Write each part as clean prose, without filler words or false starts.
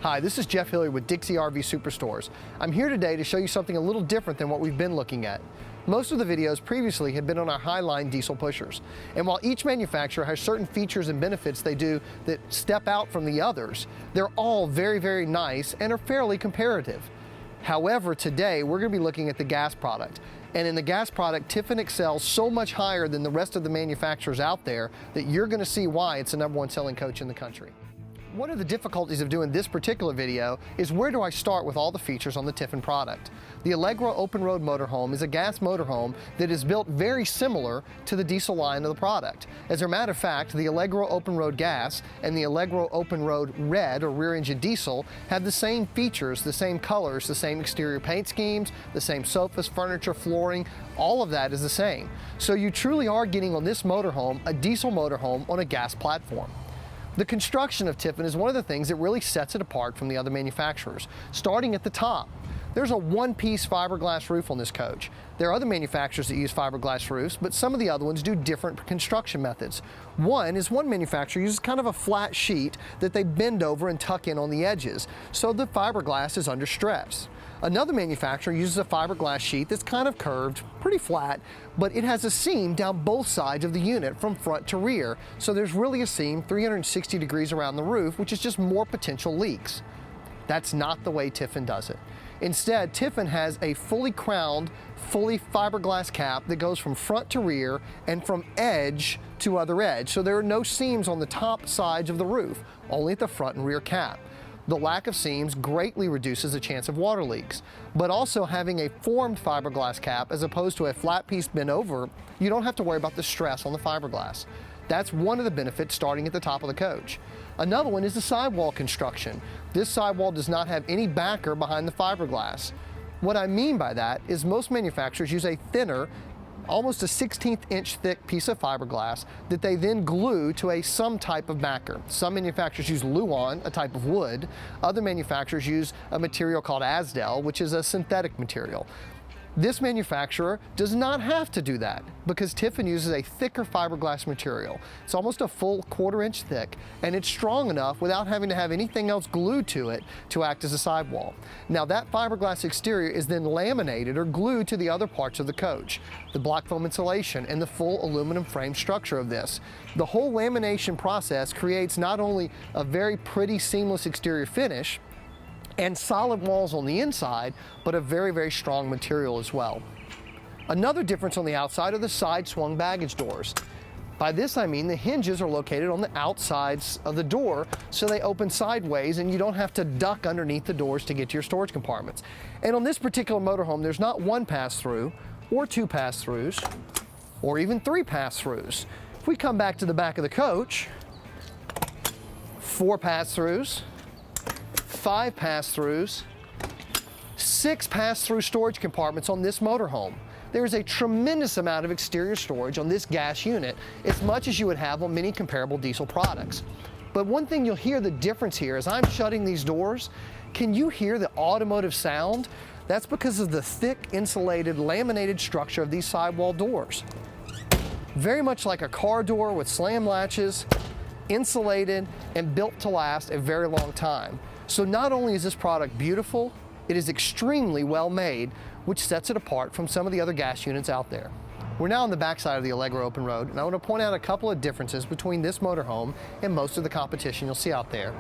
Hi, this is Jeff Hilliard with Dixie RV Superstores. I'm here today to show you something a little different than what we've been looking at. Most of the videos previously have been on our Highline diesel pushers. And while each manufacturer has certain features and benefits they do that step out from the others, they're all very, very nice and are fairly comparative. However, today we're going to be looking at the gas product. And in the gas product, Tiffin excels so much higher than the rest of the manufacturers out there that you're going to see why it's the #1 selling coach in the country. One of the difficulties of doing this particular video is where do I start with all the features on the Tiffin product. The Allegro open road motorhome is a gas motorhome that is built very similar to the diesel line of the product. As a matter of fact, the Allegro open road gas and the Allegro open road red or rear engine diesel have the same features, the same colors, the same exterior paint schemes, the same sofas, furniture, flooring, all of that is the same. So you truly are getting on this motorhome a diesel motorhome on a gas platform. The construction of Tiffin is one of the things that really sets it apart from the other manufacturers. Starting at the top, there's a one-piece fiberglass roof on this coach. There are other manufacturers that use fiberglass roofs, but some of the other ones do different construction methods. One manufacturer uses kind of a flat sheet that they bend over and tuck in on the edges, so the fiberglass is under stress. Another manufacturer uses a fiberglass sheet that's kind of curved, pretty flat, but it has a seam down both sides of the unit from front to rear. So there's really a seam 360 degrees around the roof, which is just more potential leaks. That's not the way Tiffin does it. Instead, Tiffin has a fully crowned, fully fiberglass cap that goes from front to rear and from edge to other edge. So there are no seams on the top sides of the roof, only at the front and rear cap. The lack of seams greatly reduces the chance of water leaks, but also having a formed fiberglass cap as opposed to a flat piece bent over, you don't have to worry about the stress on the fiberglass. That's one of the benefits starting at the top of the coach. Another one is the sidewall construction. This sidewall does not have any backer behind the fiberglass. What I mean by that is most manufacturers use a thinner, almost a 1/16 inch thick piece of fiberglass that they then glue to some type of backer. Some manufacturers use Luan, a type of wood. Other manufacturers use a material called Asdel, which is a synthetic material. This manufacturer does not have to do that because Tiffin uses a thicker fiberglass material. It's almost a full 1/4 inch thick, and it's strong enough without having to have anything else glued to it to act as a sidewall. Now that fiberglass exterior is then laminated or glued to the other parts of the coach, the block foam insulation and the full aluminum frame structure of this. The whole lamination process creates not only a very pretty seamless exterior finish, and solid walls on the inside, but a very, very strong material as well. Another difference on the outside are the side swung baggage doors. By this I mean the hinges are located on the outsides of the door, so they open sideways and you don't have to duck underneath the doors to get to your storage compartments. And on this particular motorhome, there's not one pass-through, or two pass-throughs, or even three pass-throughs. If we come back to the back of the coach, 4 pass-throughs, 5 pass-throughs, 6 pass-through storage compartments on this motorhome. There is a tremendous amount of exterior storage on this gas unit, as much as you would have on many comparable diesel products. But one thing you'll hear the difference here as I'm shutting these doors, can you hear the automotive sound? That's because of the thick, insulated, laminated structure of these sidewall doors. Very much like a car door with slam latches, insulated and built to last a very long time. So not only is this product beautiful, it is extremely well made, which sets it apart from some of the other gas units out there. We're now on the backside of the Allegro open road, and I want to point out a couple of differences between this motorhome and most of the competition you'll see out there.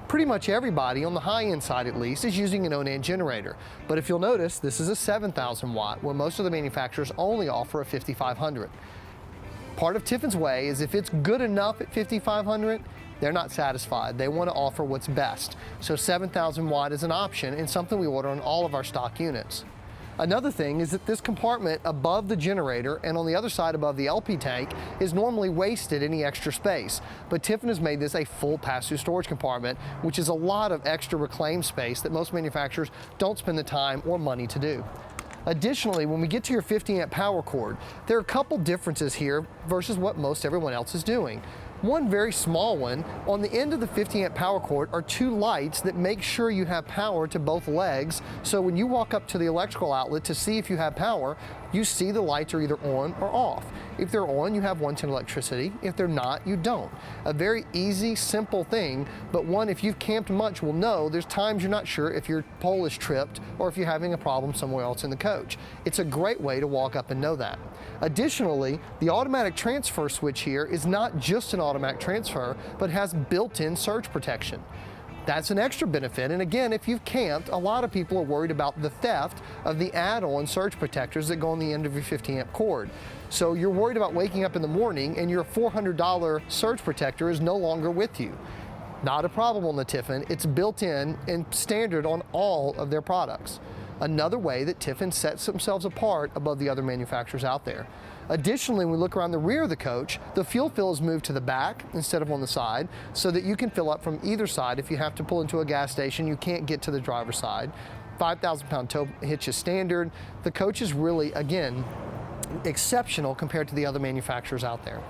Pretty much everybody, on the high-end side at least, is using an Onan generator. But if you'll notice, this is a 7,000 watt, where most of the manufacturers only offer a 5,500. Part of Tiffin's way is if it's good enough at 5,500, they're not satisfied. They want to offer what's best. So 7,000 watt is an option and something we order on all of our stock units. Another thing is that this compartment above the generator and on the other side above the LP tank is normally wasted any extra space. But Tiffin has made this a full pass-through storage compartment, which is a lot of extra reclaimed space that most manufacturers don't spend the time or money to do. Additionally, when we get to your 50 amp power cord, there are a couple differences here versus what most everyone else is doing. One very small one, on the end of the 50 amp power cord are two lights that make sure you have power to both legs. So when you walk up to the electrical outlet to see if you have power, you see the lights are either on or off. If they're on, you have 110 electricity. If they're not, you don't. A very easy, simple thing, but one if you've camped much will know there's times you're not sure if your pole is tripped or if you're having a problem somewhere else in the coach. It's a great way to walk up and know that. Additionally, the automatic transfer switch here is not just an automatic transfer, but has built-in surge protection. That's an extra benefit, and again, if you've camped, a lot of people are worried about the theft of the add-on surge protectors that go on the end of your 50 amp cord. So you're worried about waking up in the morning and your $400 surge protector is no longer with you. Not a problem on the Tiffin. It's built in and standard on all of their products. Another way that Tiffin sets themselves apart above the other manufacturers out there. Additionally, when we look around the rear of the coach, the fuel fill is moved to the back instead of on the side so that you can fill up from either side. If you have to pull into a gas station, you can't get to the driver's side. 5,000 pound tow hitch is standard. The coach is really, again, exceptional compared to the other manufacturers out there.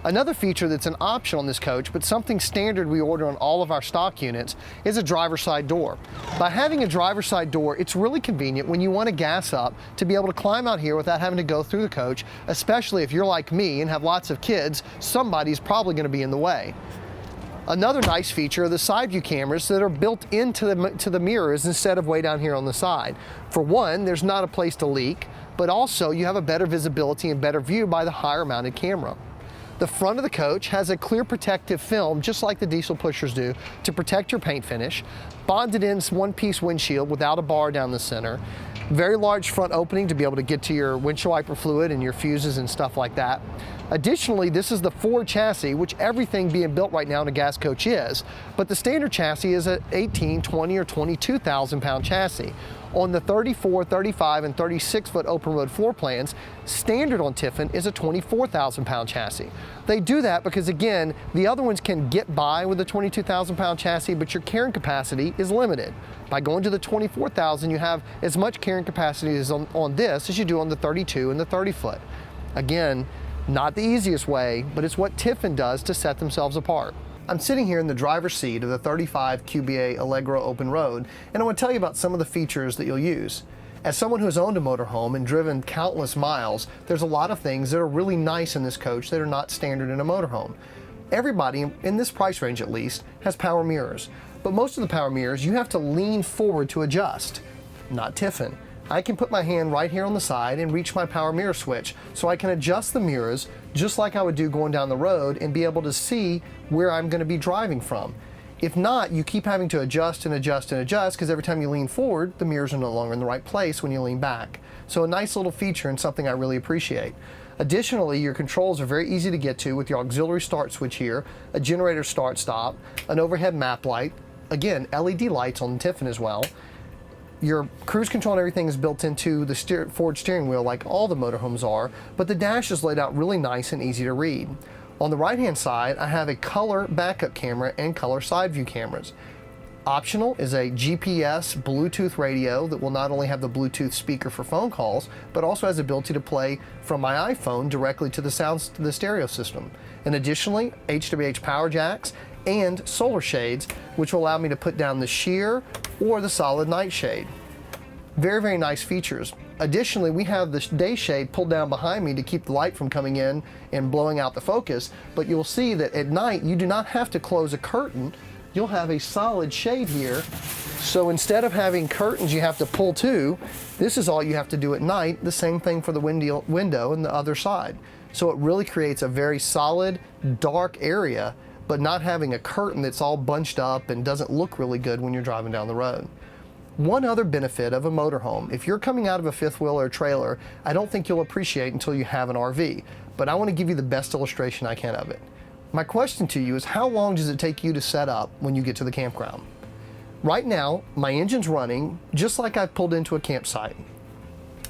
Another feature that's an option on this coach, but something standard we order on all of our stock units, is a driver's side door. By having a driver's side door, it's really convenient when you want to gas up to be able to climb out here without having to go through the coach, especially if you're like me and have lots of kids, somebody's probably going to be in the way. Another nice feature are the side view cameras that are built into the mirrors instead of way down here on the side. For one, there's not a place to leak, but also you have a better visibility and better view by the higher mounted camera. The front of the coach has a clear protective film, just like the diesel pushers do, to protect your paint finish. Bonded in one-piece windshield without a bar down the center. Very large front opening to be able to get to your windshield wiper fluid and your fuses and stuff like that. Additionally, this is the Ford chassis, which everything being built right now in a gas coach is, but the standard chassis is an 18, 20, or 22,000 pound chassis. On the 34, 35, and 36 foot open road floor plans, standard on Tiffin is a 24,000 pound chassis. They do that because, again, the other ones can get by with a 22,000 pound chassis, but your carrying capacity is limited. By going to the 24,000, you have as much carrying capacity as on this as you do on the 32 and the 30 foot. Again, not the easiest way, but it's what Tiffin does to set themselves apart. I'm sitting here in the driver's seat of the 35 QBA Allegro open road, and I want to tell you about some of the features that you'll use. As someone who has owned a motorhome and driven countless miles, there's a lot of things that are really nice in this coach that are not standard in a motorhome. Everybody, in this price range at least, has power mirrors, but most of the power mirrors you have to lean forward to adjust. Not Tiffin. I can put my hand right here on the side and reach my power mirror switch, so I can adjust the mirrors just like I would do going down the road and be able to see where I'm going to be driving from. If not, you keep having to adjust and adjust and adjust because every time you lean forward, the mirrors are no longer in the right place when you lean back. So a nice little feature and something I really appreciate. Additionally, your controls are very easy to get to with your auxiliary start switch here, a generator start stop, an overhead map light, again, LED lights on the Tiffin as well. Your cruise control and everything is built into the Ford steering wheel like all the motorhomes are, but the dash is laid out really nice and easy to read. On the right hand side, I have a color backup camera and color side view cameras. Optional is a GPS Bluetooth radio that will not only have the Bluetooth speaker for phone calls, but also has the ability to play from my iPhone directly to the stereo system. And additionally, HWH power jacks and solar shades, which will allow me to put down the sheer or the solid night shade. Very, very nice features. Additionally, we have the day shade pulled down behind me to keep the light from coming in and blowing out the focus, but you'll see that at night you do not have to close a curtain. You'll have a solid shade here. So instead of having curtains you have to pull to, this is all you have to do at night. The same thing for the window and the other side. So it really creates a very solid, dark area, but not having a curtain that's all bunched up and doesn't look really good when you're driving down the road. One other benefit of a motorhome, if you're coming out of a fifth wheel or a trailer, I don't think you'll appreciate until you have an RV, but I want to give you the best illustration I can of it. My question to you is, how long does it take you to set up when you get to the campground? Right now, my engine's running just like I've pulled into a campsite.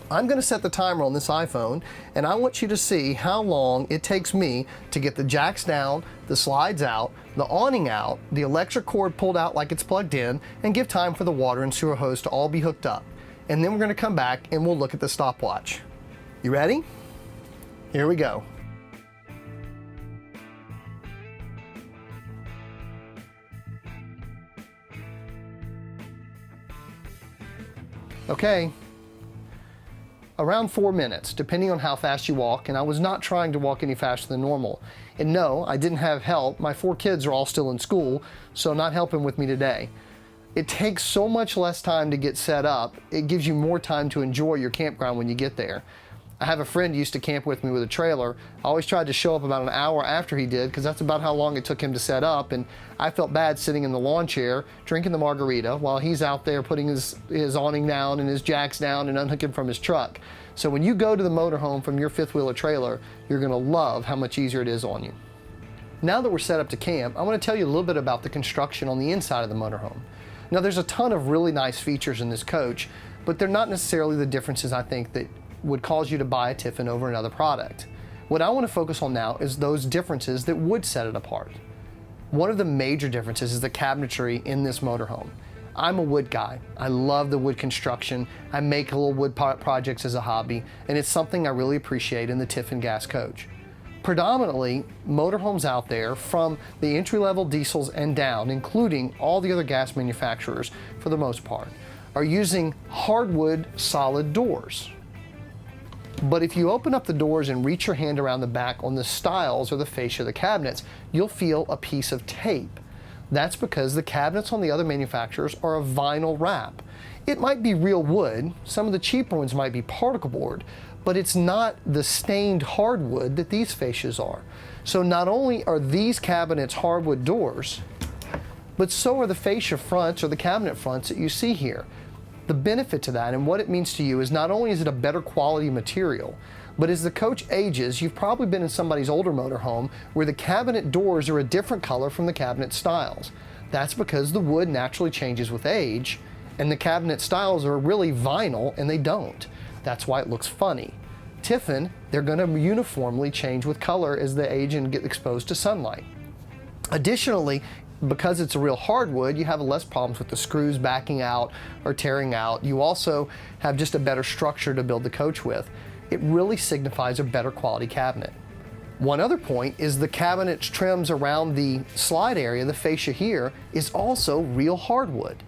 I'm going to set the timer on this iPhone, and I want you to see how long it takes me to get the jacks down, the slides out, the awning out, the electric cord pulled out like it's plugged in, and give time for the water and sewer hose to all be hooked up. And then we're going to come back and we'll look at the stopwatch. You ready? Here we go. Okay, around 4 minutes, depending on how fast you walk, and I was not trying to walk any faster than normal. And no, I didn't have help. My 4 kids are all still in school, so not helping with me today. It takes so much less time to get set up. It gives you more time to enjoy your campground when you get there. I have a friend who used to camp with me with a trailer. I always tried to show up about an hour after he did because that's about how long it took him to set up, and I felt bad sitting in the lawn chair drinking the margarita while he's out there putting his awning down and his jacks down and unhooking from his truck. So when you go to the motorhome from your fifth-wheeler trailer, you're going to love how much easier it is on you. Now that we're set up to camp, I want to tell you a little bit about the construction on the inside of the motorhome. Now there's a ton of really nice features in this coach, but they're not necessarily the differences I think that would cause you to buy a Tiffin over another product. What I want to focus on now is those differences that would set it apart. One of the major differences is the cabinetry in this motorhome. I'm a wood guy. I love the wood construction. I make little wood projects as a hobby, and it's something I really appreciate in the Tiffin gas coach. Predominantly, motorhomes out there from the entry-level diesels and down, including all the other gas manufacturers for the most part, are using hardwood solid doors. But if you open up the doors and reach your hand around the back on the stiles or the fascia of the cabinets, you'll feel a piece of tape. That's because the cabinets on the other manufacturers are a vinyl wrap. It might be real wood, some of the cheaper ones might be particle board, but it's not the stained hardwood that these fascias are. So not only are these cabinets hardwood doors, but so are the fascia fronts or the cabinet fronts that you see here. The benefit to that and what it means to you is not only is it a better quality material, but as the coach ages, you've probably been in somebody's older motorhome where the cabinet doors are a different color from the cabinet stiles. That's because the wood naturally changes with age, and the cabinet stiles are really vinyl and they don't. That's why it looks funny. Tiffin, they're going to uniformly change with color as they age and get exposed to sunlight. Additionally, because it's a real hardwood, you have less problems with the screws backing out or tearing out. You also have just a better structure to build the coach with. It really signifies a better quality cabinet. One other point is the cabinet trims around the slide area, the fascia here, is also real hardwood.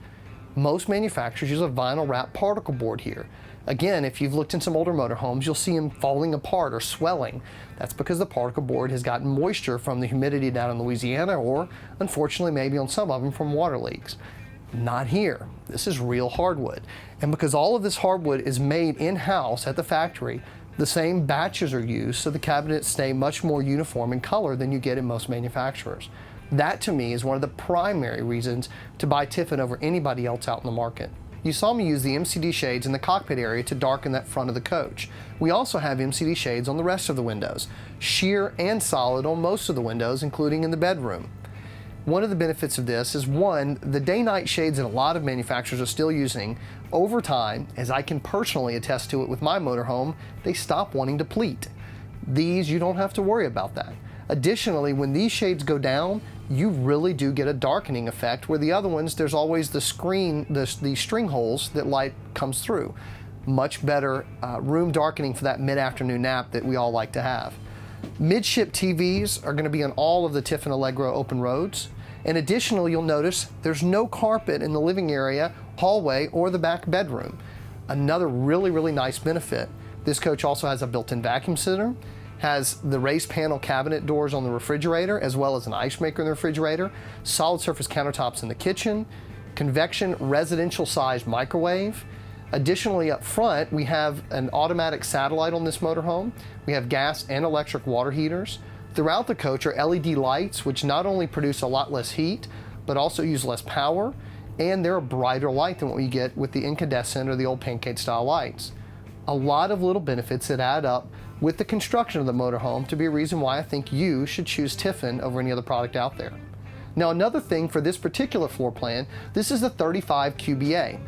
Most manufacturers use a vinyl wrap particle board here. Again, if you've looked in some older motorhomes, you'll see them falling apart or swelling. That's because the particle board has gotten moisture from the humidity down in Louisiana, or unfortunately maybe on some of them from water leaks. Not here. This is real hardwood. And because all of this hardwood is made in-house at the factory, the same batches are used so the cabinets stay much more uniform in color than you get in most manufacturers. That to me is one of the primary reasons to buy Tiffin over anybody else out in the market. You saw me use the MCD shades in the cockpit area to darken that front of the coach. We also have MCD shades on the rest of the windows, sheer and solid on most of the windows, including in the bedroom. One of the benefits of this is, one, the day-night shades that a lot of manufacturers are still using, over time, as I can personally attest to it with my motorhome, they stop wanting to pleat. These, you don't have to worry about that. Additionally, when these shades go down, you really do get a darkening effect, where the other ones, there's always the string holes that light comes through. Much better room darkening for that mid-afternoon nap that we all like to have. Midship TVs are going to be on all of the Tiffin Allegro open roads. And additionally, you'll notice there's no carpet in the living area, hallway, or the back bedroom. Another really, really nice benefit. This coach also has a built-in vacuum center, has the raised panel cabinet doors on the refrigerator, as well as an ice maker in the refrigerator, solid surface countertops in the kitchen, convection residential sized microwave. Additionally, up front, we have an automatic satellite on this motorhome. We have gas and electric water heaters. Throughout the coach are LED lights, which not only produce a lot less heat, but also use less power, and they're a brighter light than what we get with the incandescent or the old pancake style lights. A lot of little benefits that add up with the construction of the motorhome to be a reason why I think you should choose Tiffin over any other product out there. Now, another thing for this particular floor plan, this is the 35 QBA.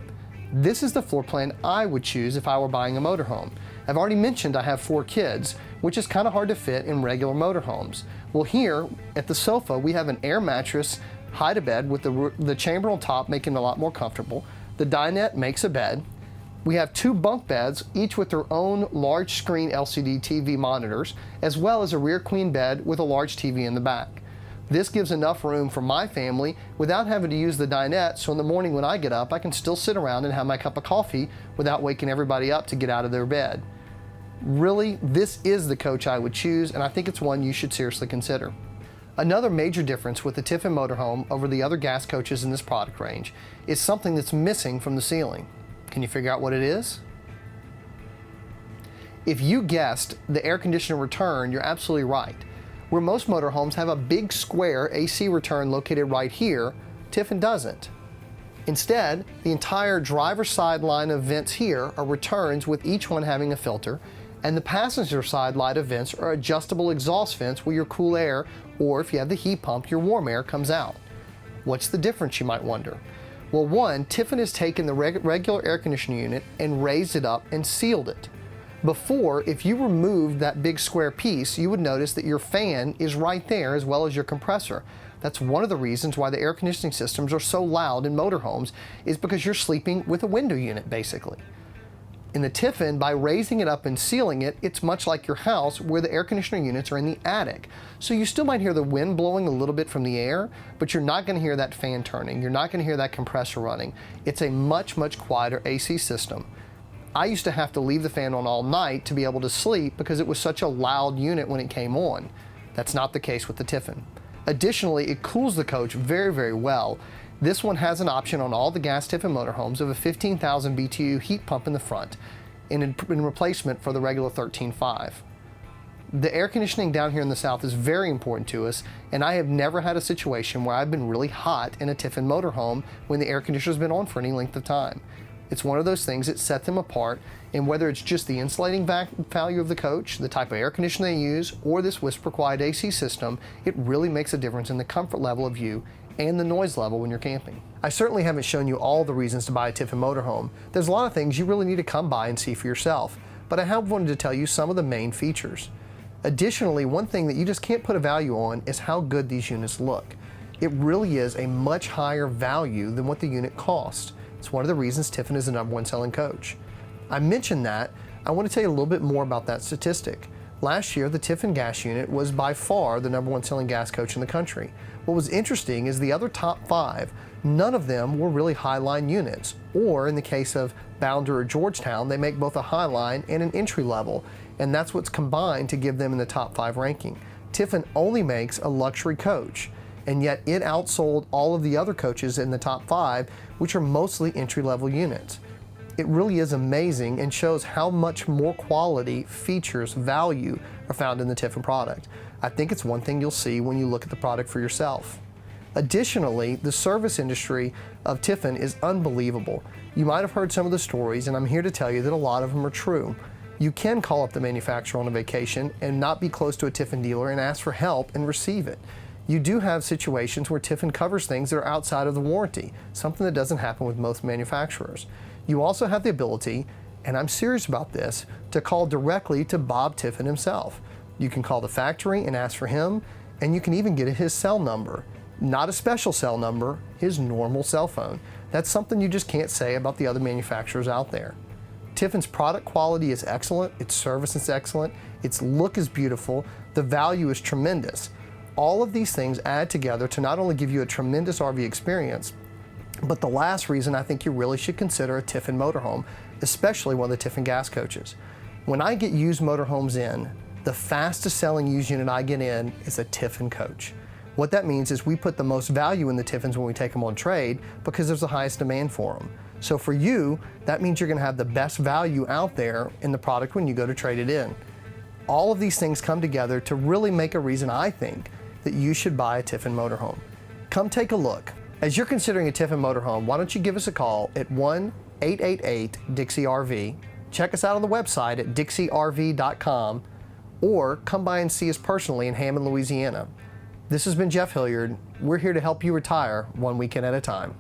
This is the floor plan I would choose if I were buying a motorhome. I've already mentioned I have 4 kids, which is kind of hard to fit in regular motorhomes. Well, here at the sofa, we have an air mattress, hide-a-bed with the chamber on top, making it a lot more comfortable. The dinette makes a bed. We have 2 bunk beds, each with their own large screen LCD TV monitors, as well as a rear queen bed with a large TV in the back. This gives enough room for my family without having to use the dinette, so in the morning when I get up, I can still sit around and have my cup of coffee without waking everybody up to get out of their bed. Really, this is the coach I would choose, and I think it's one you should seriously consider. Another major difference with the Tiffin motorhome over the other gas coaches in this product range is something that's missing from the ceiling. Can you figure out what it is? If you guessed the air conditioner return, you're absolutely right. Where most motorhomes have a big square AC return located right here, Tiffin doesn't. Instead, the entire driver's side line of vents here are returns, with each one having a filter, and the passenger side line of vents are adjustable exhaust vents where your cool air, or if you have the heat pump, your warm air comes out. What's the difference, you might wonder? Well, one, Tiffin has taken the regular air conditioning unit and raised it up and sealed it. Before, if you removed that big square piece, you would notice that your fan is right there as well as your compressor. That's one of the reasons why the air conditioning systems are so loud in motorhomes, is because you're sleeping with a window unit, basically. In the Tiffin, by raising it up and sealing it, it's much like your house where the air conditioner units are in the attic. So you still might hear the wind blowing a little bit from the air, but you're not going to hear that fan turning. You're not going to hear that compressor running. It's a much, much quieter AC system. I used to have to leave the fan on all night to be able to sleep because it was such a loud unit when it came on. That's not the case with the Tiffin. Additionally, it cools the coach very, very well. This one has an option on all the gas Tiffin motorhomes of a 15,000 BTU heat pump in the front in replacement for the regular 13.5. The air conditioning down here in the South is very important to us, and I have never had a situation where I've been really hot in a Tiffin motorhome when the air conditioner's been on for any length of time. It's one of those things that set them apart, and whether it's just the insulating value of the coach, the type of air conditioning they use, or this whisper quiet AC system, it really makes a difference in the comfort level of you and the noise level when you're camping. I certainly haven't shown you all the reasons to buy a Tiffin motorhome. There's a lot of things you really need to come by and see for yourself, but I have wanted to tell you some of the main features. Additionally, one thing that you just can't put a value on is how good these units look. It really is a much higher value than what the unit costs. It's one of the reasons Tiffin is the #1 selling coach. I mentioned that. I want to tell you a little bit more about that statistic. Last year, the Tiffin gas unit was by far the #1 selling gas coach in the country. What was interesting is the other top 5, none of them were really highline units, or in the case of Bounder or Georgetown, they make both a highline and an entry level, and that's what's combined to give them in the top 5 ranking. Tiffin only makes a luxury coach, and yet it outsold all of the other coaches in the top 5, which are mostly entry-level units. It really is amazing and shows how much more quality, features, value are found in the Tiffin product. I think it's one thing you'll see when you look at the product for yourself. Additionally, the service industry of Tiffin is unbelievable. You might have heard some of the stories, and I'm here to tell you that a lot of them are true. You can call up the manufacturer on a vacation and not be close to a Tiffin dealer and ask for help and receive it. You do have situations where Tiffin covers things that are outside of the warranty, something that doesn't happen with most manufacturers. You also have the ability, and I'm serious about this, to call directly to Bob Tiffin himself. You can call the factory and ask for him, and you can even get his cell number. Not a special cell number, his normal cell phone. That's something you just can't say about the other manufacturers out there. Tiffin's product quality is excellent, its service is excellent, its look is beautiful, the value is tremendous. All of these things add together to not only give you a tremendous RV experience, but the last reason I think you really should consider a Tiffin motorhome, especially one of the Tiffin gas coaches. When I get used motorhomes in, the fastest selling used unit I get in is a Tiffin coach. What that means is we put the most value in the Tiffins when we take them on trade because there's the highest demand for them. So for you, that means you're going to have the best value out there in the product when you go to trade it in. All of these things come together to really make a reason, I think, that you should buy a Tiffin motorhome. Come take a look. As you're considering a Tiffin motorhome, why don't you give us a call at 1-888-DIXIE-RV. Check us out on the website at dixierv.com, or come by and see us personally in Hammond, Louisiana. This has been Jeff Hilliard. We're here to help you retire one weekend at a time.